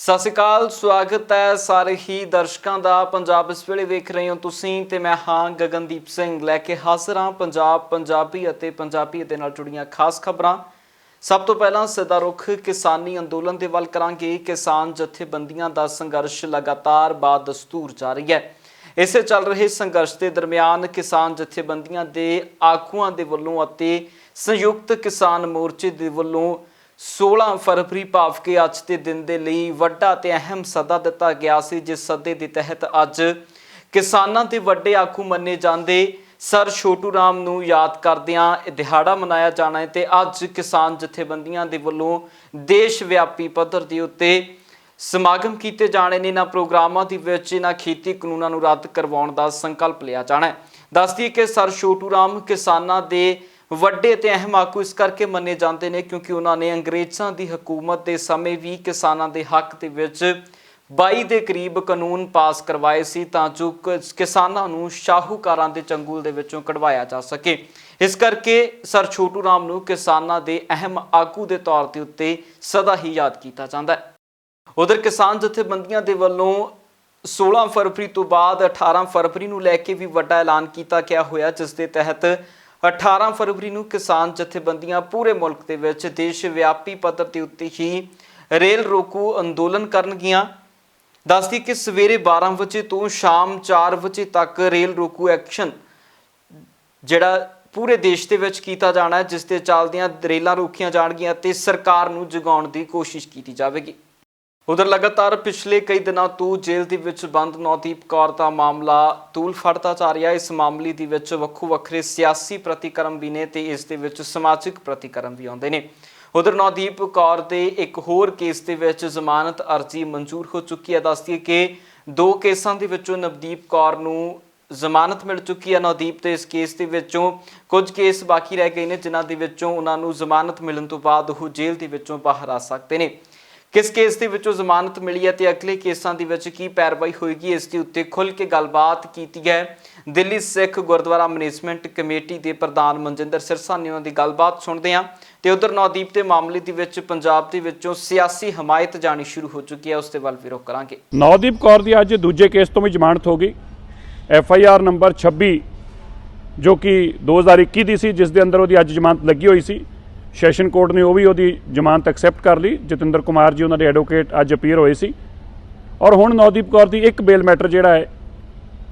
ਸਤਿ ਸ਼੍ਰੀ ਅਕਾਲ, ਸਵਾਗਤ ਹੈ ਸਾਰੇ ਹੀ ਦਰਸ਼ਕਾਂ ਦਾ। ਪੰਜਾਬ ਇਸ ਵੇਲੇ ਵੇਖ ਰਹੇ ਹੋ ਤੁਸੀਂ ਤੇ ਮੈਂ ਹਾਂ ਗਗਨਦੀਪ ਸਿੰਘ ਲੈ ਕੇ ਹਾਜ਼ਰ ਹਾਂ ਪੰਜਾਬ, ਪੰਜਾਬੀ ਅਤੇ ਪੰਜਾਬੀ ਦੇ ਨਾਲ ਜੁੜੀਆਂ ਖਾਸ ਖਬਰਾਂ। ਸਭ ਤੋਂ ਪਹਿਲਾਂ ਸਿੱਧਾ ਰੁਖ ਕਿਸਾਨੀ ਅੰਦੋਲਨ ਦੇ ਵੱਲ ਕਰਾਂਗੇ। ਕਿਸਾਨ ਜਥੇਬੰਦੀਆਂ ਦਾ ਸੰਘਰਸ਼ ਲਗਾਤਾਰ ਬਾਦਸਤੂਰ ਜਾਰੀ ਹੈ। ਇਸੇ ਚੱਲ ਰਹੇ ਸੰਘਰਸ਼ ਦੇ ਦਰਮਿਆਨ ਕਿਸਾਨ ਜਥੇਬੰਦੀਆਂ ਦੇ ਆਗੂਆਂ ਦੇ ਵੱਲੋਂ ਅਤੇ ਸੰਯੁਕਤ ਕਿਸਾਨ ਮੋਰਚੇ ਦੇ ਵੱਲੋਂ 16 ਫਰਵਰੀ ਭਾਵ ਕਿ ਅੱਜ ਦੇ ਦਿਨ ਦੇ ਲਈ ਵੱਡਾ ਤੇ ਅਹਿਮ ਸੱਦਾ ਦਿੱਤਾ ਗਿਆ ਸੀ, ਜਿਸ ਸੱਦੇ ਦੇ ਤਹਿਤ ਅੱਜ ਕਿਸਾਨਾਂ ਦੇ ਵੱਡੇ ਆਗੂ ਮੰਨੇ ਜਾਂਦੇ ਸਰ ਛੋਟੂ ਰਾਮ ਨੂੰ ਯਾਦ ਕਰਦਿਆਂ ਇਹ ਦਿਹਾੜਾ ਮਨਾਇਆ ਜਾਣਾ ਹੈ। ਤੇ ਅੱਜ ਕਿਸਾਨ ਜਥੇਬੰਦੀਆਂ ਦੇ ਵੱਲੋਂ ਦੇਸ਼ ਵਿਆਪੀ ਪੱਧਰ ਦੇ ਉੱਤੇ ਸਮਾਗਮ ਕੀਤੇ ਜਾਣੇ ਨੇ। ਇਹਨਾਂ ਪ੍ਰੋਗਰਾਮਾਂ ਦੇ ਵਿੱਚ ਇਹਨਾਂ ਖੇਤੀ ਕਾਨੂੰਨਾਂ ਨੂੰ ਰੱਦ ਕਰਵਾਉਣ ਦਾ ਸੰਕਲਪ ਲਿਆ ਜਾਣਾ ਹੈ। ਦੱਸ ਦਈਏ ਕਿ ਸਰ ਛੋਟੂ ਰਾਮ ਕਿਸਾਨਾਂ ਦੇ ਵੱਡੇ ਤੇ ਅਹਿਮ ਆਗੂ ਇਸ ਕਰਕੇ ਮੰਨੇ ਜਾਂਦੇ ਨੇ ਕਿਉਂਕਿ ਉਹਨਾਂ ਨੇ ਅੰਗਰੇਜ਼ਾਂ ਦੀ ਹਕੂਮਤ ਦੇ ਸਮੇਂ ਵੀ ਕਿਸਾਨਾਂ ਦੇ ਹੱਕ ਦੇ ਵਿੱਚ 22 ਦੇ ਕਰੀਬ ਕਾਨੂੰਨ ਪਾਸ ਕਰਵਾਏ ਸੀ ਤਾਂ ਜੋ ਕਿਸਾਨਾਂ ਨੂੰ ਸ਼ਾਹੂਕਾਰਾਂ ਦੇ ਚੰਗੁਲ ਦੇ ਵਿੱਚੋਂ ਕਢਵਾਇਆ ਜਾ ਸਕੇ। ਇਸ ਕਰਕੇ ਸਰ ਛੋਟੂ ਰਾਮ ਨੂੰ ਕਿਸਾਨਾਂ ਦੇ ਅਹਿਮ ਆਗੂ ਦੇ ਤੌਰ ਦੇ ਉੱਤੇ ਸਦਾ ਹੀ ਯਾਦ ਕੀਤਾ ਜਾਂਦਾ ਹੈ। ਉਧਰ ਕਿਸਾਨ ਜਥੇਬੰਦੀਆਂ ਦੇ ਵੱਲੋਂ 16 ਫਰਵਰੀ ਤੋਂ ਬਾਅਦ 18 ਫਰਵਰੀ ਨੂੰ ਲੈ ਕੇ ਵੀ ਵੱਡਾ ਐਲਾਨ ਕੀਤਾ ਗਿਆ ਹੋਇਆ, ਜਿਸ ਦੇ ਤਹਿਤ 18 ਫਰਵਰੀ ਨੂੰ ਕਿਸਾਨ ਜਥੇਬੰਦੀਆਂ ਪੂਰੇ ਮੁਲਕ ਦੇ ਵਿੱਚ ਦੇਸ਼ ਵਿਆਪੀ ਪੱਧਰ ਦੇ ਉੱਤੇ ਹੀ ਰੇਲ ਰੋਕੂ ਅੰਦੋਲਨ ਕਰਨਗੀਆਂ। ਦੱਸਦੀ ਕਿ ਸਵੇਰੇ 12 ਵਜੇ ਤੋਂ ਸ਼ਾਮ 4 ਵਜੇ ਤੱਕ ਰੇਲ ਰੋਕੂ ਐਕਸ਼ਨ ਜਿਹੜਾ ਪੂਰੇ ਦੇਸ਼ ਦੇ ਵਿੱਚ ਕੀਤਾ ਜਾਣਾ ਹੈ, ਜਿਸ ਦੇ ਚੱਲਦਿਆਂ ਰੇਲਾਂ ਰੋਕੀਆਂ ਜਾਣਗੀਆਂ ਤੇ ਸਰਕਾਰ ਨੂੰ ਜਗਾਉਣ ਦੀ ਕੋਸ਼ਿਸ਼ ਕੀਤੀ ਜਾਵੇਗੀ। ਉਧਰ ਲਗਾਤਾਰ ਪਿਛਲੇ ਕਈ ਦਿਨਾਂ ਤੋਂ ਜੇਲ੍ਹ ਦੇ ਵਿੱਚ ਬੰਦ ਨੌਦੀਪ ਕੌਰ ਦਾ ਮਾਮਲਾ ਤੂਲ ਫੜਦਾ ਜਾ ਰਿਹਾ। ਇਸ ਮਾਮਲੇ ਦੇ ਵਿੱਚ ਵੱਖੋ ਵੱਖਰੇ ਸਿਆਸੀ ਪ੍ਰਤੀਕਰਮ ਵੀ ਨੇ ਤੇ ਇਸ ਦੇ ਵਿੱਚ ਸਮਾਜਿਕ ਪ੍ਰਤੀਕਰਮ ਵੀ ਆਉਂਦੇ ਨੇ। ਉਧਰ ਨੌਦੀਪ ਕੌਰ ਦੇ ਇੱਕ ਹੋਰ ਕੇਸ ਦੇ ਵਿੱਚ ਜ਼ਮਾਨਤ ਅਰਜ਼ੀ ਮਨਜ਼ੂਰ ਹੋ ਚੁੱਕੀ ਹੈ। ਦੱਸਦੀ ਕਿ 2 ਕੇਸਾਂ ਦੇ ਵਿੱਚੋਂ ਨਵਦੀਪ ਕੌਰ ਨੂੰ ਜ਼ਮਾਨਤ ਮਿਲ ਚੁੱਕੀ ਹੈ। ਨੌਦੀਪ ਦੇ ਇਸ ਕੇਸ ਦੇ ਵਿੱਚੋਂ ਕੁਝ ਕੇਸ ਬਾਕੀ ਰਹਿ ਗਏ ਨੇ, ਜਿਨ੍ਹਾਂ ਦੇ ਵਿੱਚੋਂ ਉਹਨਾਂ ਨੂੰ ਜ਼ਮਾਨਤ ਮਿਲਣ ਤੋਂ ਬਾਅਦ ਉਹ ਜੇਲ੍ਹ ਦੇ ਵਿੱਚੋਂ ਬਾਹਰ ਆ ਸਕਦੇ ਨੇ। ਕਿਸ ਕੇਸ ਦੇ ਵਿੱਚੋਂ ਜ਼ਮਾਨਤ ਮਿਲੀ ਹੈ ਤੇ ਅਗਲੇ ਕੇਸਾਂ ਦੇ ਵਿੱਚ ਕੀ ਪੈਰਵਾਈ ਹੋਏਗੀ, ਇਸ ਦੇ ਉੱਤੇ ਖੁੱਲ੍ਹ ਕੇ ਗੱਲਬਾਤ ਕੀਤੀ ਹੈ। ਦਿੱਲੀ ਸਿੱਖ ਗੁਰਦੁਆਰਾ ਮੈਨੇਜਮੈਂਟ ਕਮੇਟੀ ਦੇ ਪ੍ਰਧਾਨ ਮਨਜਿੰਦਰ ਸਿਰਸਾ ਨੇ ਉਹਨਾਂ ਦੀ ਗੱਲਬਾਤ ਸੁਣਦੇ ਹਾਂ। ਤੇ ਉਧਰ ਨੌਦੀਪ ਦੇ ਮਾਮਲੇ ਦੇ ਵਿੱਚ ਪੰਜਾਬ ਦੇ ਵਿੱਚੋਂ ਸਿਆਸੀ ਹਮਾਇਤ ਜਾਣੀ ਸ਼ੁਰੂ ਹੋ ਚੁੱਕੀ ਹੈ, ਉਸ ਦੇ ਵੱਲ ਵੀ ਰੁਖ ਕਰਾਂਗੇ। ਨੌਦੀਪ ਕੌਰ ਦੀ ਅੱਜ ਦੂਜੇ ਕੇਸ ਤੋਂ ਵੀ ਜ਼ਮਾਨਤ ਹੋ ਗਈ। FIR ਨੰਬਰ 26 ਜੋ ਕਿ 2021 ਦੀ ਸੀ, ਜਿਸ ਦੇ ਅੰਦਰ ਉਹਦੀ ਅੱਜ ਜ਼ਮਾਨਤ ਲੱਗੀ ਹੋਈ ਸੀ। ਸੈਸ਼ਨ ਕੋਰਟ ਨੇ ਉਹ ਵੀ ਉਹਦੀ ਜ਼ਮਾਨਤ ਐਕਸੈਪਟ ਕਰ ਲਈ। ਜਤਿੰਦਰ ਕੁਮਾਰ ਜੀ ਉਹਨਾਂ ਦੇ ਐਡਵੋਕੇਟ ਅੱਜ ਅਪੀਅਰ ਹੋਏ ਸੀ ਔਰ ਹੁਣ ਨੌਦੀਪ ਕੌਰ ਦੀ ਇੱਕ ਬੇਲ ਮੈਟਰ ਜਿਹੜਾ ਹੈ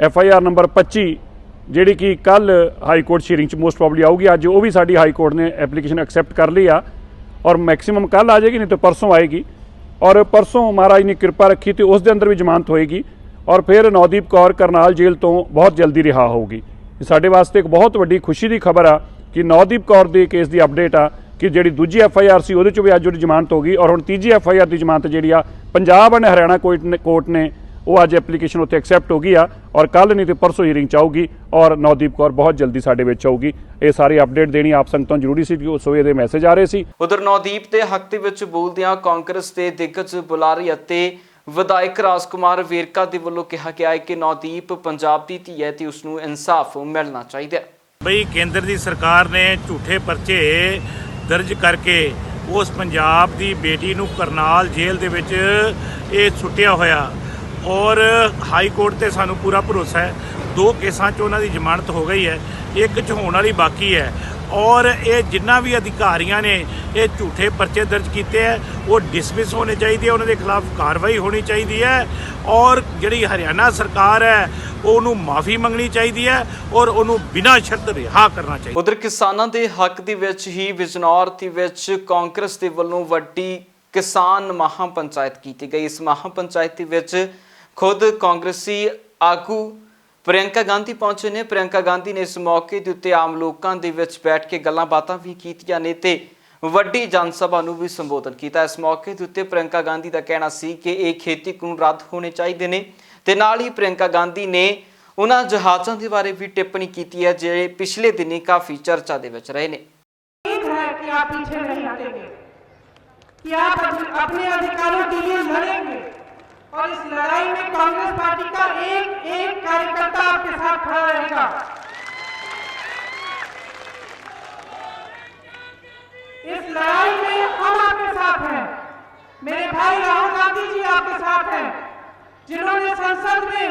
FIR ਨੰਬਰ 25 ਜਿਹੜੀ ਕਿ ਕੱਲ ਹਾਈ ਕੋਰਟ ਹੀਅਰਿੰਗ 'ਚ ਮੋਸਟ ਪ੍ਰੋਬਬਲੀ ਆਊਗੀ। ਅੱਜ ਉਹ ਵੀ ਸਾਡੀ ਹਾਈ ਕੋਰਟ ਨੇ ਐਪਲੀਕੇਸ਼ਨ ਐਕਸੈਪਟ ਕਰ ਲਈ ਆ ਔਰ ਮੈਕਸਿਮਮ ਕੱਲ ਆ ਜਾਏਗੀ, ਨਹੀਂ ਤਾਂ ਪਰਸੋਂ ਆਏਗੀ ਔਰ ਪਰਸੋਂ ਮਹਾਰਾਜ ਨੇ ਕਿਰਪਾ ਰੱਖੀ ਤੇ ਉਸ ਦੇ ਅੰਦਰ ਵੀ ਜ਼ਮਾਨਤ ਹੋਏਗੀ ਔਰ ਫਿਰ ਨੌਦੀਪ ਕੌਰ ਕਰਨਾਲ ਜੇਲ੍ਹ ਤੋਂ ਬਹੁਤ ਜਲਦੀ ਰਿਹਾ ਹੋਊਗੀ। ਸਾਡੇ ਵਾਸਤੇ ਇੱਕ ਬਹੁਤ ਵੱਡੀ ਖੁਸ਼ੀ ਦੀ ਖਬਰ ਆ ਕਿ ਨੌਦੀਪ ਕੌਰ ਦੇ ਕੇਸ ਦੀ ਅਪਡੇਟ ਆ ਕਿ ਜਿਹੜੀ ਦੂਜੀ FIR ਸੀ ਉਹਦੇ 'ਚ ਵੀ ਅੱਜ ਉਹਦੀ ਜ਼ਮਾਨਤ ਹੋ ਗਈ ਔਰ ਹੁਣ ਤੀਜੀ FIR ਦੀ ਜ਼ਮਾਨਤ ਜਿਹੜੀ ਆ ਪੰਜਾਬ ਅਤੇ ਹਰਿਆਣਾ ਕੋਰਟ ਨੇ ਉਹ ਅੱਜ ਐਪਲੀਕੇਸ਼ਨ ਉੱਤੇ ਐਕਸੈਪਟ ਹੋ ਗਈ ਆ ਔਰ ਕੱਲ੍ਹ ਨਹੀਂ ਤੇ ਪਰਸੋਂ ਹੀਅਰਿੰਗ 'ਚ ਆਊਗੀ ਔਰ ਨੌਦੀਪ ਕੌਰ ਬਹੁਤ ਜਲਦੀ ਸਾਡੇ ਵਿੱਚ ਆਊਗੀ। ਇਹ ਸਾਰੀ ਅਪਡੇਟ ਦੇਣੀ ਆਪ ਸੰਗਤਾਂ ਨੂੰ ਜ਼ਰੂਰੀ ਸੀ ਕਿ ਸੋ ਇਹਦੇ ਮੈਸੇਜ ਆ ਰਹੇ ਸੀ। ਉਧਰ ਨੌਦੀਪ ਦੇ ਹੱਕ ਦੇ ਵਿੱਚ ਬੋਲਦਿਆਂ ਕਾਂਗਰਸ ਦੇ ਦਿੱਗਜ ਬੁਲਾਰੇ ਅਤੇ ਵਿਧਾਇਕ ਰਾਜਕੁਮਾਰ ਵੇਰਕਾ ਦੇ ਵੱਲੋਂ ਕਿਹਾ ਗਿਆ ਹੈ ਕਿ ਨੌਦੀਪ ਪੰਜਾਬ ਦੀ ਧੀ ਹੈ ਤੇ ਉਸ ਨੂੰ ਇਨਸਾਫ ਮਿਲਣਾ ਚਾਹੀਦਾ ਹੈ। ਬਈ ਕੇਂਦਰ ਦੀ ਸਰਕਾਰ ਨੇ ਝੂਠੇ ਪਰਚੇ ਦਰਜ ਕਰਕੇ ਉਸ ਪੰਜਾਬ ਦੀ ਬੇਟੀ ਨੂੰ ਕਰਨਾਲ ਜੇਲ੍ਹ ਦੇ ਵਿੱਚ ਇਹ ਸੁੱਟਿਆ ਹੋਇਆ ਔਰ ਹਾਈ ਕੋਰਟ ਤੇ ਸਾਨੂੰ ਪੂਰਾ ਭਰੋਸਾ ਹੈ 2 ਕੇਸਾਂ 'ਚ ਉਹਨਾਂ ਦੀ ਜ਼ਮਾਨਤ ਹੋ ਗਈ ਹੈ, ਇੱਕ 'ਚ ਹੋਣ ਵਾਲੀ ਬਾਕੀ ਹੈ ਔਰ ਇਹ ਜਿੰਨਾ ਵੀ ਅਧਿਕਾਰੀਆਂ ਨੇ ਇਹ ਝੂਠੇ ਪਰਚੇ ਦਰਜ ਕੀਤੇ ਹੈ ਉਹ ਡਿਸਮਿਸ ਹੋਣੇ ਚਾਹੀਦੇ ਹੈ, ਉਹਨਾਂ ਦੇ ਖਿਲਾਫ ਕਾਰਵਾਈ ਹੋਣੀ ਚਾਹੀਦੀ ਹੈ ਔਰ ਜਿਹੜੀ ਹਰਿਆਣਾ ਸਰਕਾਰ ਹੈ ਉਹਨੂੰ ਮਾਫੀ ਮੰਗਣੀ ਚਾਹੀਦੀ ਹੈ ਔਰ ਉਹਨੂੰ ਬਿਨਾਂ ਸ਼ਰਤ ਰਿਹਾ ਕਰਨਾ ਚਾਹੀਦਾ। ਉਧਰ ਕਿਸਾਨਾਂ ਦੇ ਹੱਕ ਦੇ ਵਿੱਚ ਹੀ ਬਿਜਨੌਰ ਦੇ ਵਿੱਚ ਕਾਂਗਰਸ ਦੇ ਵੱਲੋਂ ਵੱਡੀ ਕਿਸਾਨ ਮਹਾ ਪੰਚਾਇਤ ਕੀਤੀ ਗਈ। ਇਸ ਮਹਾ ਪੰਚਾਇਤ ਦੇ ਵਿੱਚ ਖੁਦ ਕਾਂਗਰਸੀ ਆਗੂ ਪ੍ਰਿਯੰਕਾ ਗਾਂਧੀ ਪਹੁੰਚੇ ਨੇ। ਪ੍ਰਿਯੰਕਾ ਗਾਂਧੀ ਨੇ ਇਸ ਮੌਕੇ ਦੇ ਉੱਤੇ ਆਮ ਲੋਕਾਂ ਦੇ ਵਿੱਚ ਬੈਠ ਕੇ ਗੱਲਾਂ ਬਾਤਾਂ ਵੀ ਕੀਤੀਆਂ ਨੇ ਤੇ ਵੱਡੀ ਜਨ ਸਭਾ ਨੂੰ ਵੀ ਸੰਬੋਧਨ ਕੀਤਾ। ਇਸ ਮੌਕੇ ਦੇ ਉੱਤੇ ਪ੍ਰਿਯੰਕਾ ਗਾਂਧੀ ਦਾ ਕਹਿਣਾ ਸੀ ਕਿ ਇਹ ਖੇਤੀ ਕਾਨੂੰਨ ਰੱਦ ਹੋਣੇ ਚਾਹੀਦੇ ਨੇ ਤੇ ਨਾਲ ਹੀ ਪ੍ਰਿਯੰਕਾ ਗਾਂਧੀ ਨੇ ਉਹਨਾਂ ਜਹਾਜ਼ਾਂ ਦੇ ਬਾਰੇ ਵੀ ਟਿੱਪਣੀ ਕੀਤੀ ਹੈ ਜਿਹੜੇ ਪਿਛਲੇ ਦਿਨੀ ਕਾਫੀ ਚਰਚਾ ਦੇ ਵਿੱਚ ਰਹੇ ਨੇ। कि आप अपने अधिकारों के लिए लड़ेंगे और इस लड़ाई में कांग्रेस पार्टी का एक एक कार्यकर्ता आपके साथ खड़ा रहेगा। इस लड़ाई में हम आपके साथ हैं। मेरे भाई राहुल गांधी गांधी जी आपके साथ हैं, जिन्होंने संसद में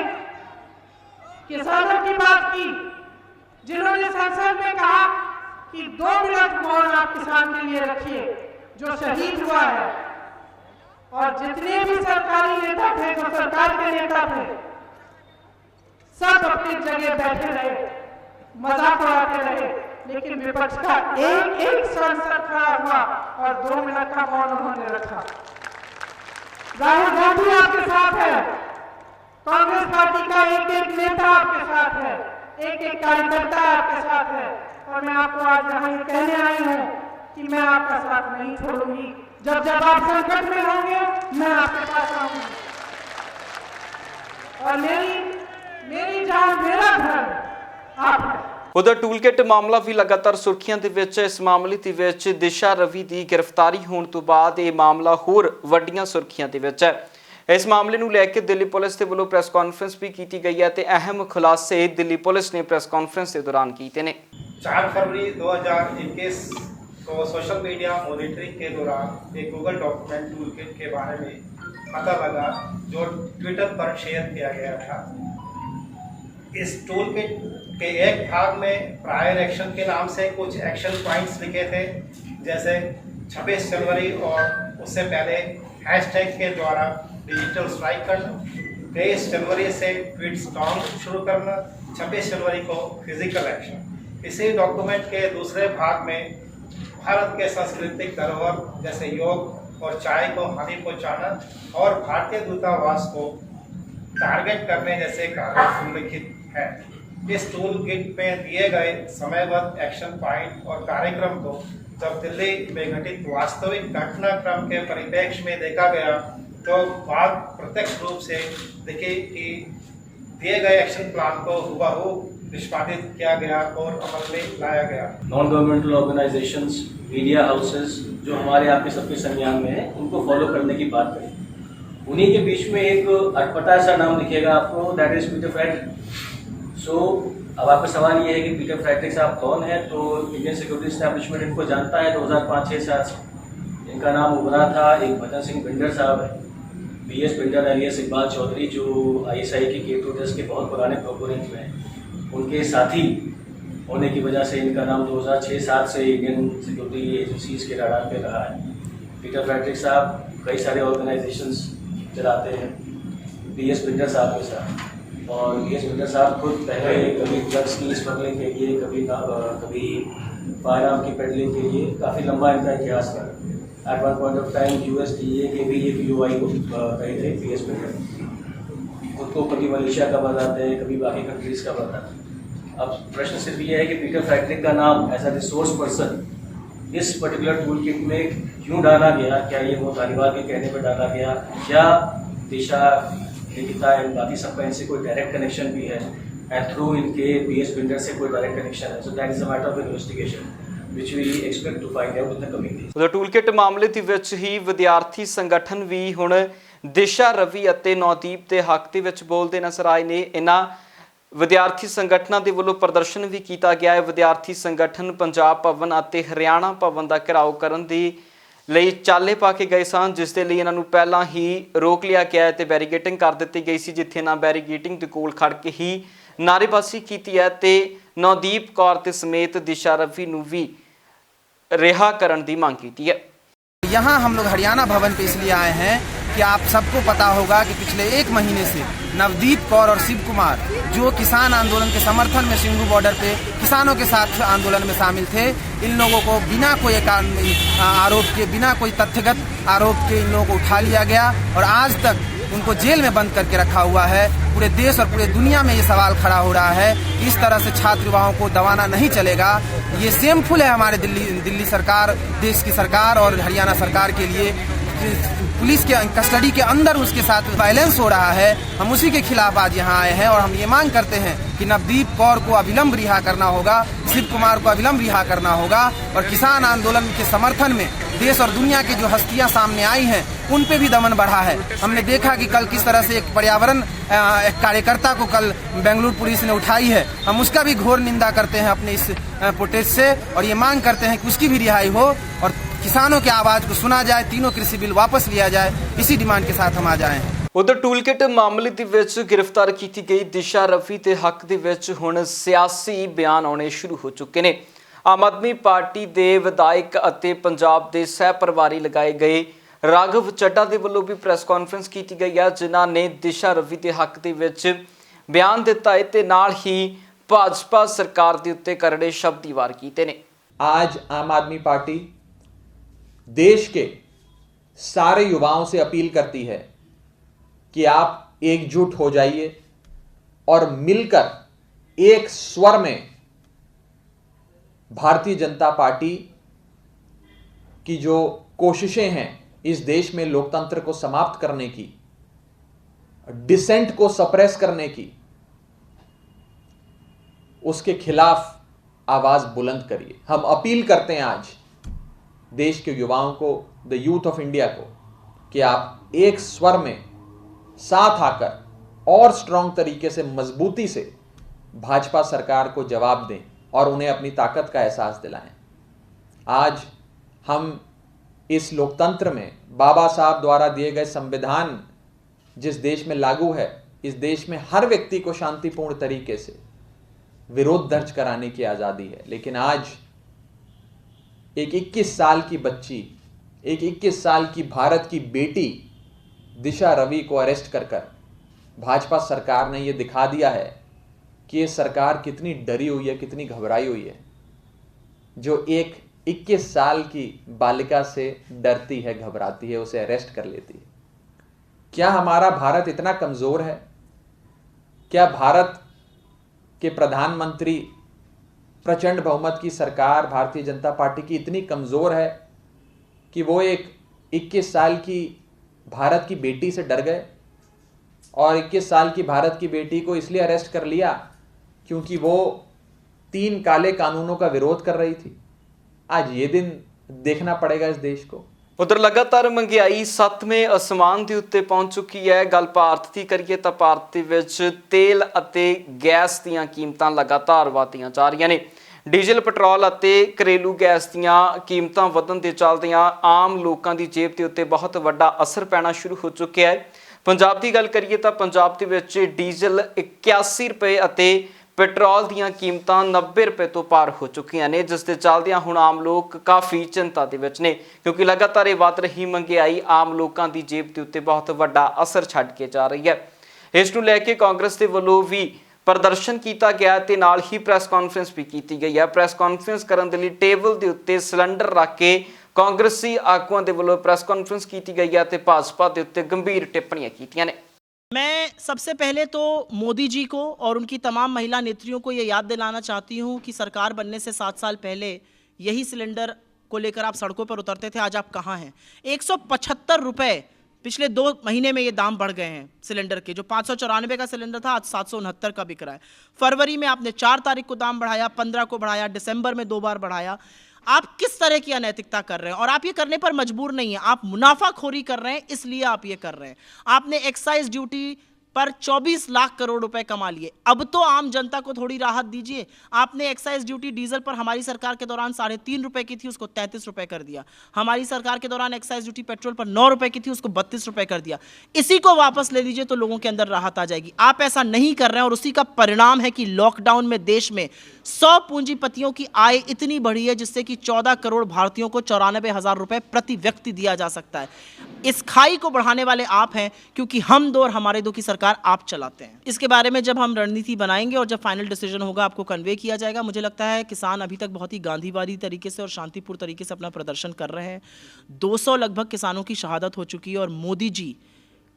किसानों की बात की, जिन्होंने संसद में कहा कि 2 मिनट मौन आप किसान के लिए रखिए जो शहीद हुआ है। और जितने भी सरकारी नेता थे, जो सरकार के नेता थे, सब अपनी जगह बैठे रहे, मजाक उड़ाते रहे, लेकिन विपक्ष का एक एक सांसद खड़ा हुआ और 2 मिनट का मौन उन्होंने रखा। राहुल गांधी आपके साथ है, कांग्रेस पार्टी का एक एक नेता आपके साथ है, एक एक कार्यकर्ता आपके साथ है। और मैं आपको आज यहाँ ये कहने आई हूँ कि मैं आपका साथ नहीं छोड़ूंगी। जब जब आप संकट में होंगे, मैं आपके पास आऊंगी। और मेरी जान, मेरा धर्म आप है। ਉਧਰ ਟੂਲਕਿਟ ਮਾਮਲਾ ਵੀ ਲਗਾਤਾਰ ਸੁਰਖੀਆਂ ਦੇ ਵਿੱਚ। ਇਸ ਮਾਮਲੇ ਦੇ ਵਿੱਚ ਦਿਸ਼ਾ ਰਵੀ ਦੀ ਗ੍ਰਿਫਤਾਰੀ ਹੋਣ ਤੋਂ ਬਾਅਦ ਇਹ ਮਾਮਲਾ ਹੋਰ ਵੱਡੀਆਂ ਸੁਰਖੀਆਂ ਦੇ ਵਿੱਚ ਹੈ। ਇਸ ਮਾਮਲੇ ਨੂੰ ਲੈ ਕੇ ਦਿੱਲੀ ਪੁਲਿਸ ਦੇ ਵੱਲੋਂ ਪ੍ਰੈਸ ਕਾਨਫਰੰਸ ਵੀ ਕੀਤੀ ਗਈ ਹੈ ਤੇ ਅਹਿਮ ਖੁਲਾਸੇ ਦਿੱਲੀ ਪੁਲਿਸ ਨੇ ਪ੍ਰੈਸ ਕਾਨਫਰੰਸ ਦੇ ਦੌਰਾਨ ਕੀਤੇ ਨੇ। 4 फरवरी 2021 को सोशल मीडिया मॉनिटरिंग के दौरान एक गूगल डॉक्यूमेंट टूलकिट के बारे में पता लगा जो ट्विटर पर शेयर किया गया था। इस टूलकिट के एक भाग में प्रायर एक्शन के नाम से कुछ एक्शन पॉइंट्स लिखे थे, जैसे 26 जनवरी और उससे पहले हैशटैग के द्वारा डिजिटल स्ट्राइक करना, 23 जनवरी से ट्वीट स्टॉर्म शुरू करना, 26 जनवरी को फिजिकल एक्शन। इसी डॉक्यूमेंट के दूसरे भाग में भारत के सांस्कृतिक धरोहर जैसे योग और चाय को हानि पहुंचाना और भारतीय दूतावास को टारगेट करने जैसे कार्य उल्लिखित है। इस टूल किट में दिए गए समयबद्ध एक्शन पॉइंट और कार्यक्रम को जब दिल्ली में घटित वास्तविक घटनाक्रम के परिप्रेक्ष्य में देखा गया तो बात प्रत्यक्ष रूप से दिखी कि दिए गए एक्शन प्लान को हुबहू निष्पादित किया गया और अमल में लाया गया। Non governmental organisations, media houses जो हमारे आपके सबके संज्ञान में है, उनको फॉलो करने की बात करें। उन्हीं के बीच में एक अटपटा सा नाम दिखेगा आपको, दैट इज पीटर फ्रेडरिक। सो अब आपका सवाल ये है कि पीटर फ्रेडरिक साहब कौन है? तो इंडियन सिक्योरिटी एस्टैब्लिशमेंट इनको जानता है 2005-6 साल से। इनका नाम उभरा था, एक भजन सिंह बिंडर साहब है, BS बिंडर एलियस इकबाल चौधरी जो ISI के K2 टेस्ट के बहुत पुराने प्रोपोनेंट में हैं, उनके साथी होने की वजह से इनका नाम 2006-7 से इंडियन सिक्योरिटी एजेंसीज के रडार पे रहा है। पीटर फ्रेडरिक साहब कई सारे ऑर्गेनाइजेशंस चलाते हैं BS बिंडर साहब के साथ, और BS बिंडर साहब खुद पहले कभी ड्रग्स की स्मगलिंग के लिए, कभी फायर आर्म की पेडलिंग के लिए काफ़ी लंबा इनका इतिहास था। At one point of time USDA के भी एक UI को कहे थे BS बिंडर। खुद को कभी मलेशिया का बताते हैं, कभी बाकी कंट्रीज़ का बताते हैं। अब प्रश्न सिर्फ ये है कि पीटर फ्रेडरिक का नाम एज अ रिसोर्स पर्सन इस पर्टिकुलर टूल किट में क्यों डाला गया? क्या ये वो धारीवाल के कहने पर डाला गया, या दिशा, निकिता एंड बाकी सबका इनसे कोई डायरेक्ट कनेक्शन भी है, एंड थ्रू इनके BS बिंडर से कोई डायरेक्ट कनेक्शन है? So that is a matter of investigation which we expect to find out in the coming days। ਉਧਰ ਟੂਲਕਿਟ ਮਾਮਲੇ ਦੇ ਵਿੱਚ ਹੀ ਵਿਦਿਆਰਥੀ ਸੰਗਠਨ ਵੀ ਹੁਣ ਦਿਸ਼ਾ ਰਵੀ ਅਤੇ ਨੌਦੀਪ ਦੇ ਹੱਕ ਦੇ ਵਿੱਚ ਬੋਲਦੇ ਨਜ਼ਰ ਆਏ ਨੇ। ਇਹਨਾਂ ਵਿਦਿਆਰਥੀ ਸੰਗਠਨਾਂ ਦੇ ਵੱਲੋਂ ਪ੍ਰਦਰਸ਼ਨ ਵੀ ਕੀਤਾ ਗਿਆ ਹੈ। ਵਿਦਿਆਰਥੀ ਸੰਗਠਨ ਪੰਜਾਬ ਭਵਨ ਅਤੇ ਹਰਿਆਣਾ ਭਵਨ ਦਾ ਘਿਰਾਓ ਕਰਨ ਦੀ ਲਈ ਚਾਲੇ ਪਾ ਕੇ ਗਏ ਸਨ, ਜਿਸ ਦੇ ਲਈ ਇਹਨਾਂ ਨੂੰ ਪਹਿਲਾਂ ਹੀ ਰੋਕ ਲਿਆ ਗਿਆ ਹੈ ਤੇ ਬੈਰੀਗੇਟਿੰਗ ਕਰ ਦਿੱਤੀ ਗਈ ਸੀ, ਜਿੱਥੇ ਇਹਨਾਂ ਬੈਰੀਗੇਟਿੰਗ ਦੇ ਕੋਲ ਖੜ ਕੇ ਹੀ ਨਾਅਰੇਬਾਜ਼ੀ ਕੀਤੀ ਹੈ ਤੇ ਨੌਦੀਪ ਕੌਰ ਤੇ ਸਮੇਤ ਦਿਸ਼ਾ ਰਵੀ ਨੂੰ ਵੀ रिहा करने की मांग की है। यहाँ हम लोग हरियाणा भवन पे इसलिए आए हैं कि आप सबको पता होगा कि पिछले 1 महीने से नवदीप कौर और शिव कुमार जो किसान आंदोलन के समर्थन में सिंघू बॉर्डर पे किसानों के साथ आंदोलन में शामिल थे, इन लोगों को बिना कोई आरोप के, बिना कोई तथ्यगत आरोप के इन लोगों को उठा लिया गया और आज तक उनको जेल में बंद करके रखा हुआ है। पूरे देश और पूरे दुनिया में ये सवाल खड़ा हो रहा है कि इस तरह से छात्र युवाओं को दबाना नहीं चलेगा। ये शेमफुल है हमारे दिल्ली सरकार, देश की सरकार और हरियाणा सरकार के लिए। पुलिस के कस्टडी के अंदर उसके साथ वायलेंस हो रहा है। हम उसी के खिलाफ आज यहाँ आए हैं और हम ये मांग करते हैं कि नवदीप कौर को अविलंब रिहा करना होगा, शिव कुमार को अविलंब रिहा करना होगा, और किसान आंदोलन के समर्थन में देश और दुनिया की जो हस्तियां सामने आई हैं उन पे भी दमन बढ़ा है। हमने देखा कि कल किस तरह से एक पर्यावरण कार्यकर्ता को कल बेंगलुरु पुलिस ने उठाई है। हम उसका भी घोर निंदा करते हैं अपने इस प्रोटेस्ट से, और ये मांग करते हैं कि उसकी भी रिहाई हो और किसानों की आवाज को सुना जाए, तीनों कृषि बिल वापस लिया जाए, इसी डिमांड के साथ हम आज आए हैं। उधर टूलकिट मामले ਦੇ ਵਿੱਚ गिरफ्तार की गई दिशा रफी के हक ਦੇ ਵਿੱਚ ਹੁਣ ਸਿਆਸੀ ਬਿਆਨ ਆਉਣੇ ਸ਼ੁਰੂ ਹੋ ਚੁੱਕੇ ਨੇ। ਆਮ ਆਦਮੀ ਪਾਰਟੀ ਦੇ ਵਿਧਾਇਕ ਅਤੇ ਪੰਜਾਬ ਦੇ ਸਹਿ ਪ੍ਰਭਾਰੀ ਲਗਾਏ ਗਏ ਰਾਘਵ ਚੱਡਾ ਦੇ ਵੱਲੋਂ ਵੀ ਪ੍ਰੈਸ ਕਾਨਫਰੰਸ ਕੀਤੀ ਗਈ ਹੈ, ਜਿਨ੍ਹਾਂ ਨੇ ਦਿਸ਼ਾ ਰਫੀ ਦੇ ਹੱਕ ਦੇ ਵਿੱਚ ਬਿਆਨ ਦਿੱਤਾ ਹੈ ਤੇ ਨਾਲ ਹੀ ਭਾਜਪਾ ਸਰਕਾਰ ਦੇ ਉੱਤੇ ਕਰੜੇ ਸ਼ਬਦ ਹੀ ਵਾਰ ਕੀਤੇ ਨੇ। आज आम आदमी पार्टी देश के सारे युवाओं से अपील करती है कि आप एकजुट हो जाइए और मिलकर एक स्वर में भारतीय जनता पार्टी की जो कोशिशें हैं इस देश में लोकतंत्र को समाप्त करने की, डिसेंट को सप्रेस करने की, उसके खिलाफ आवाज बुलंद करिए। हम अपील करते हैं आज देश के युवाओं को, द यूथ ऑफ इंडिया को, कि आप एक स्वर में साथ आकर और स्ट्रांग तरीके से, मजबूती से भाजपा सरकार को जवाब दें और उन्हें अपनी ताकत का एहसास दिलाएं। आज हम इस लोकतंत्र में बाबा साहब द्वारा दिए गए संविधान जिस देश में लागू है, इस देश में हर व्यक्ति को शांतिपूर्ण तरीके से विरोध दर्ज कराने की आज़ादी है, लेकिन आज एक 21 साल की बच्ची, एक 21 साल की भारत की बेटी दिशा रवि को अरेस्ट कर भाजपा सरकार ने यह दिखा दिया है कि ये सरकार कितनी डरी हुई है, कितनी घबराई हुई है, जो एक 21 साल की बालिका से डरती है, घबराती है, उसे अरेस्ट कर लेती है। क्या हमारा भारत इतना कमज़ोर है? क्या भारत के प्रधानमंत्री, प्रचंड बहुमत की सरकार भारतीय जनता पार्टी की इतनी कमज़ोर है कि वो एक 21 साल की भारत की बेटी से डर गए और 21 साल की भारत की बेटी को इसलिए अरेस्ट कर लिया क्योंकि वो 3 काले कानूनों का विरोध कर रही थी? आज ये दिन देखना पड़ेगा इस देश को। उधर लगातार महंगाई 7वें आसमान के उत्ते पहुंच चुकी है। गल भारत की करिए तो भारत के विच तेल अते गैस दीयां कीमतां लगातार वधदियां जा रही ने। डीजल, पेट्रोल अते घरेलू गैस दीयां कीमतां वधन दे चलदियां आम लोकां दी जेब के उत्ते बहुत वड्डा असर पैना शुरू हो चुका है। पंजाब की गल करिए तो पंजाब दे विच डीजल 81 रुपए अते पेट्रोल दीयां कीमतां 90 रुपए तो पार हो चुकियां ने, जिस दे चलदियां हुण आम लोग काफ़ी चिंता दे विच ने, क्योंकि लगातार ये वध रही महंगाई आम लोगों की जेब के उत्ते बहुत वड्डा असर छड्ड के जा रही है। इस नूं लैके कांग्रेस के वल्लों भी प्रदर्शन किया गया ते नाल ही प्रैस कॉन्फ्रेंस भी की गई है। प्रैस कॉन्फ्रेंस करन दे लई टेबल के उत्ते सिलेंडर रख के कांग्रेसी आगुआं दे वल्लों प्रैस कॉन्फ्रेंस की गई है ते भाजपा के उत्ते गंभीर टिप्पणियां कीतियां ने। मैं सबसे पहले तो मोदी जी को और उनकी तमाम महिला नेत्रियों को ये याद दिलाना चाहती हूँ कि सरकार बनने से 7 साल पहले यही सिलेंडर को लेकर आप सड़कों पर उतरते थे। आज आप कहाँ हैं? 175 रुपये पिछले 2 महीने में ये दाम बढ़ गए हैं सिलेंडर के। जो 594 का सिलेंडर था आज 769 का बिक रहा है। फरवरी में आपने 4 तारीख को दाम बढ़ाया, 15 को बढ़ाया, दिसंबर में 2 बार बढ़ाया। आप किस तरह की अनैतिकता कर रहे हैं? और आप ये करने पर मजबूर नहीं है, आप मुनाफाखोरी कर रहे हैं, इसलिए आप ये कर रहे हैं। आपने एक्साइज ड्यूटी पर 24 लाख करोड़ रुपए कमा लिए। अब तो आम जनता को थोड़ी राहत दीजिए। आपने एक्साइज ड्यूटी डीजल पर हमारी सरकार के दौरान 3.5 रुपए की थी, उसको 33 रुपए कर दिया। हमारी सरकार के दौरान एक्साइज ड्यूटी पेट्रोल पर 9 रुपए की थी, उसको 32 रुपए कर दिया। इसी को वापस ले लीजिए तो लोगों के अंदर राहत आ जाएगी। आप ऐसा नहीं कर रहे हैं और उसी का परिणाम है कि लॉकडाउन में देश में 100 पूंजीपतियों की आय इतनी बढ़ी है जिससे कि 14 करोड़ भारतीयों को 94,000 रुपए प्रति व्यक्ति दिया जा सकता है। इस खाई को बढ़ाने वाले आप हैं, क्योंकि हम दो और हमारे दो की सरकार आप चलाते हैं। इसके बारे में जब हम रणनीति बनाएंगे और जब फाइनल डिसीजन होगा आपको कन्वे किया जाएगा। मुझे लगता है किसान अभी तक बहुत ही गांधीवादी तरीके से और शांतिपूर्ण तरीके से अपना प्रदर्शन कर रहे हैं। 200 लगभग किसानों की शहादत हो चुकी है और मोदी जी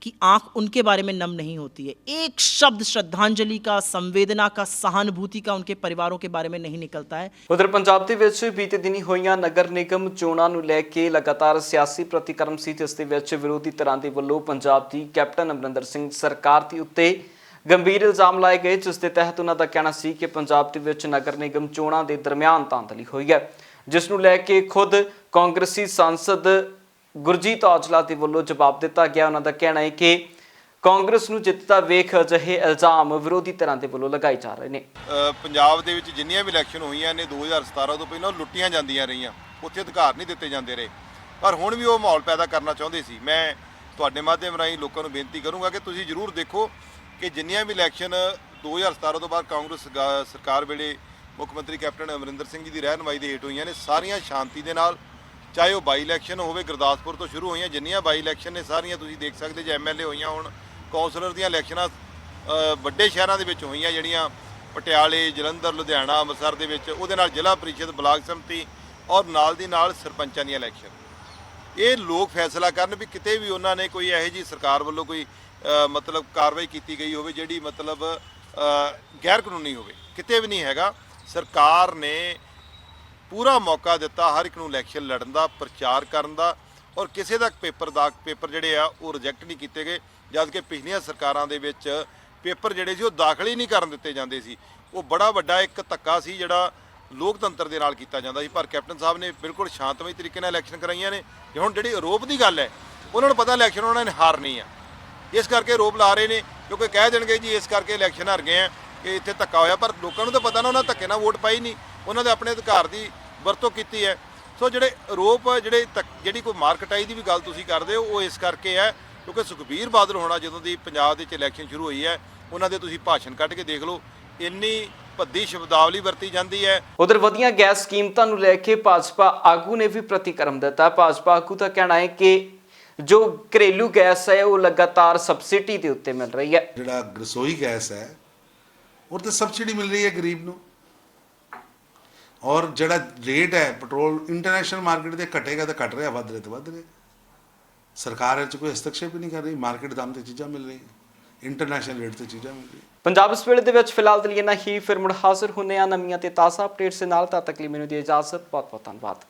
की आंख उनके बारे में नम नहीं होती है। एक शब्द श्रद्धांजलि का, संवेदना का, सहानुभूति का उनके परिवारों के बारे में नहीं निकलता है। उधर पंजाब दे विच बीते दिनी होईयां नगर निगम चोणां नूं लैके लगातार सियासी प्रतिक्रम सी, जिस दे विच विरोधी धिरां दे वल्लों पंजाब दी कैप्टन अमरिंदर सिंह सरकार दे उत्ते गंभीर इल्जाम लाए गए, जिस दे तहत उन्हां दा कहना सी कि पंजाब दे विच नगर निगम चोणां दे दरमियान धांधली होई है, जिस नूं लैके खुद कांग्रेसी सांसद गुरजीत औजला के वल्लों जवाब दिता गया। उन्होंने कहना है कि कांग्रेस नूं जितदा वेख अजिहे इल्जाम विरोधी धिरां दे वल्लों लगाए जा रहे हैं। पंजाब दे विच जिन्नियां भी इलैक्शन होईयां ने 2017 तो पहलां लुੱਟੀਆਂ ਜਾਂਦੀਆਂ ਰਹੀਆਂ। ਉੱਥੇ ਅਧਿਕਾਰ ਨਹੀਂ ਦਿੱਤੇ ਜਾਂਦੇ ਰਹੇ, ਪਰ ਹੁਣ ਵੀ ਉਹ ਮਾਹੌਲ ਪੈਦਾ ਕਰਨਾ ਚਾਹੁੰਦੇ ਸੀ। ਮੈਂ ਤੁਹਾਡੇ ਮਾਧਿਅਮ ਰਾਹੀਂ ਲੋਕਾਂ ਨੂੰ ਬੇਨਤੀ ਕਰੂੰਗਾ ਕਿ ਤੁਸੀਂ ਜ਼ਰੂਰ ਦੇਖੋ ਕਿ ਜਿੰਨੀਆਂ ਵੀ ਇਲੈਕਸ਼ਨ 2017 ਤੋਂ ਬਾਅਦ ਕਾਂਗਰਸ ਸਰਕਾਰ ਵੇਲੇ ਮੁੱਖ ਮੰਤਰੀ ਕੈਪਟਨ ਅਮਰਿੰਦਰ ਸਿੰਘ ਜੀ ਦੀ ਰਹਿਨੁਮਾਈ ਦੇ ਹੇਠ ਹੋਈਆਂ ਨੇ, ਸਾਰੀਆਂ ਸ਼ਾਂਤੀ ਦੇ ਨਾਲ, ਚਾਹੇ ਉਹ ਬਾਈ ਇਲੈਕਸ਼ਨ ਹੋਵੇ ਗੁਰਦਾਸਪੁਰ ਤੋਂ ਸ਼ੁਰੂ ਹੋਈਆਂ, ਜਿੰਨੀਆਂ ਬਾਈ ਇਲੈਕਸ਼ਨ ਨੇ ਸਾਰੀਆਂ ਤੁਸੀਂ ਦੇਖ ਸਕਦੇ ਜੇ MLA ਹੋਈਆਂ ਹੋਣ, ਕੌਂਸਲਰ ਦੀਆਂ ਇਲੈਕਸ਼ਨਾਂ ਵੱਡੇ ਸ਼ਹਿਰਾਂ ਦੇ ਵਿੱਚ ਹੋਈਆਂ ਜਿਹੜੀਆਂ ਪਟਿਆਲੇ, ਜਲੰਧਰ, ਲੁਧਿਆਣਾ, ਅੰਮ੍ਰਿਤਸਰ ਦੇ ਵਿੱਚ, ਉਹਦੇ ਨਾਲ ਜ਼ਿਲ੍ਹਾ ਪ੍ਰੀਸ਼ਦ, ਬਲਾਕ ਸੰਮਤੀ ਔਰ ਨਾਲ ਦੀ ਨਾਲ ਸਰਪੰਚਾਂ ਦੀਆਂ ਇਲੈਕਸ਼ਨ। ਇਹ ਲੋਕ ਫੈਸਲਾ ਕਰਨ ਵੀ ਕਿਤੇ ਵੀ ਉਹਨਾਂ ਨੇ ਕੋਈ ਇਹੋ ਜਿਹੀ ਸਰਕਾਰ ਵੱਲੋਂ ਕੋਈ ਮਤਲਬ ਕਾਰਵਾਈ ਕੀਤੀ ਗਈ ਹੋਵੇ ਜਿਹੜੀ ਮਤਲਬ ਗੈਰ ਕਾਨੂੰਨੀ ਹੋਵੇ, ਕਿਤੇ ਵੀ ਨਹੀਂ ਹੈਗਾ। ਸਰਕਾਰ ਨੇ ਪੂਰਾ ਮੌਕਾ ਦਿੱਤਾ ਹਰ ਇੱਕ ਨੂੰ ਇਲੈਕਸ਼ਨ ਲੜਨ ਦਾ, ਪ੍ਰਚਾਰ ਕਰਨ ਦਾ, ਔਰ ਕਿਸੇ ਦਾ ਪੇਪਰ ਜਿਹੜੇ ਆ ਉਹ ਰਿਜੈਕਟ ਨਹੀਂ ਕੀਤੇ ਗਏ, ਜਦ ਕਿ ਪਿਛਲੀਆਂ ਸਰਕਾਰਾਂ ਦੇ ਵਿੱਚ ਪੇਪਰ ਜਿਹੜੇ ਸੀ ਉਹ ਦਾਖਲ ਹੀ ਨਹੀਂ ਕਰਨ ਦਿੱਤੇ ਜਾਂਦੇ ਸੀ। ਉਹ ਬੜਾ ਵੱਡਾ ਇੱਕ ਧੱਕਾ ਸੀ ਜਿਹੜਾ ਲੋਕਤੰਤਰ ਦੇ ਨਾਲ ਕੀਤਾ ਜਾਂਦਾ ਸੀ, ਪਰ ਕੈਪਟਨ ਸਾਹਿਬ ਨੇ ਬਿਲਕੁਲ ਸ਼ਾਂਤਮਈ ਤਰੀਕੇ ਨਾਲ ਇਲੈਕਸ਼ਨ ਕਰਾਈਆਂ ਨੇ। ਤੇ ਹੁਣ ਜਿਹੜੀ ਆਰੋਪ ਦੀ ਗੱਲ ਹੈ, ਉਹਨਾਂ ਨੂੰ ਪਤਾ ਇਲੈਕਸ਼ਨ ਉਹਨਾਂ ਨੇ ਹਾਰਨੀ ਆ, ਇਸ ਕਰਕੇ ਆਰੋਪ ਲਾ ਰਹੇ ਨੇ, ਕਿਉਂਕਿ ਕਹਿ ਦੇਣਗੇ ਜੀ ਇਸ ਕਰਕੇ ਇਲੈਕਸ਼ਨ ਹਾਰ ਗਏ ਆ ਕਿ ਇੱਥੇ ਧੱਕਾ ਹੋਇਆ, ਪਰ ਲੋਕਾਂ ਨੂੰ ਤਾਂ ਪਤਾ ਨਾ ਉਹਨਾਂ ਧੱਕੇ ਨਾਲ ਵੋਟ ਪਾਈ ਨਹੀਂ, ਉਹਨਾਂ ਦੇ ਆਪਣੇ ਅਧਿਕਾਰ ਦੀ ਵਰਤੋਂ ਕੀਤੀ ਹੈ। ਸੋ ਜਿਹੜੇ ਆਰੋਪ ਜਿਹੜੀ ਕੋਈ ਮਾਰਕਟਾਈ ਦੀ ਵੀ ਗੱਲ ਤੁਸੀਂ ਕਰਦੇ ਹੋ, ਉਹ ਇਸ ਕਰਕੇ ਹੈ ਕਿਉਂਕਿ ਸੁਖਬੀਰ ਬਾਦਲ ਹੋਣਾ ਜਦੋਂ ਦੀ ਪੰਜਾਬ ਦੇ ਵਿੱਚ ਇਲੈਕਸ਼ਨ ਸ਼ੁਰੂ ਹੋਈ ਹੈ, ਉਹਨਾਂ ਦੇ ਤੁਸੀਂ ਭਾਸ਼ਣ ਕੱਢ ਕੇ ਦੇਖ ਲਓ, ਇੰਨੀ ਭੱਦੀ ਸ਼ਬਦਾਵਲੀ ਵਰਤੀ ਜਾਂਦੀ ਹੈ। ਉਧਰ ਵਧੀਆਂ ਗੈਸ ਕੀਮਤਾਂ ਨੂੰ ਲੈ ਕੇ ਭਾਜਪਾ ਆਗੂ ਨੇ ਵੀ ਪ੍ਰਤੀਕਰਮ ਦਿੱਤਾ। ਭਾਜਪਾ ਆਗੂ ਦਾ ਕਹਿਣਾ ਹੈ ਕਿ ਜੋ ਘਰੇਲੂ ਗੈਸ ਹੈ ਉਹ ਲਗਾਤਾਰ ਸਬਸਿਡੀ ਦੇ ਉੱਤੇ ਮਿਲ ਰਹੀ ਹੈ। ਜਿਹੜਾ ਰਸੋਈ ਗੈਸ ਹੈ ਉਹ ਤੇ ਸਬਸਿਡੀ ਮਿਲ ਰਹੀ ਹੈ ਗਰੀਬ ਨੂੰ, ਔਰ ਜਿਹੜਾ ਰੇਟ ਹੈ ਪੈਟਰੋਲ ਇੰਟਰਨੈਸ਼ਨਲ ਮਾਰਕੀਟ ਤੇ ਘਟੇਗਾ ਤਾਂ ਘਟ ਰਿਹਾ, ਵੱਧ ਰਿਹਾ ਤਾਂ ਵੱਧ ਰਿਹਾ। ਸਰਕਾਰ ਇਹ 'ਚ ਕੋਈ ਹਸਤਕਸ਼ੇਪ ਹੀ ਨਹੀਂ ਕਰ ਰਹੀ, ਮਾਰਕੀਟ ਦਾਮ ਤੇ ਚੀਜ਼ਾਂ ਮਿਲ ਰਹੀਆਂ, ਇੰਟਰਨੈਸ਼ਨਲ ਰੇਟ ਤੇ ਚੀਜ਼ਾਂ ਮਿਲ ਰਹੀਆਂ। ਪੰਜਾਬ ਇਸ ਵੇਲੇ ਦੇ ਵਿੱਚ ਫਿਲਹਾਲ ਦੇ ਲਈ ਇੰਨਾ ਹੀ, ਫਿਰ ਮੁੜ ਹਾਜ਼ਰ ਹੁੰਦੇ ਆ ਨਵੀਆਂ ਤੇ ਤਾਜ਼ਾ ਅਪਡੇਟਸ ਦੇ ਨਾਲ। ਤਦ ਤੱਕ ਲਈ ਮੈਨੂੰ ਦੀ ਇਜਾਜ਼ਤ, ਬਹੁਤ ਬਹੁਤ ਧੰਨਵਾਦ।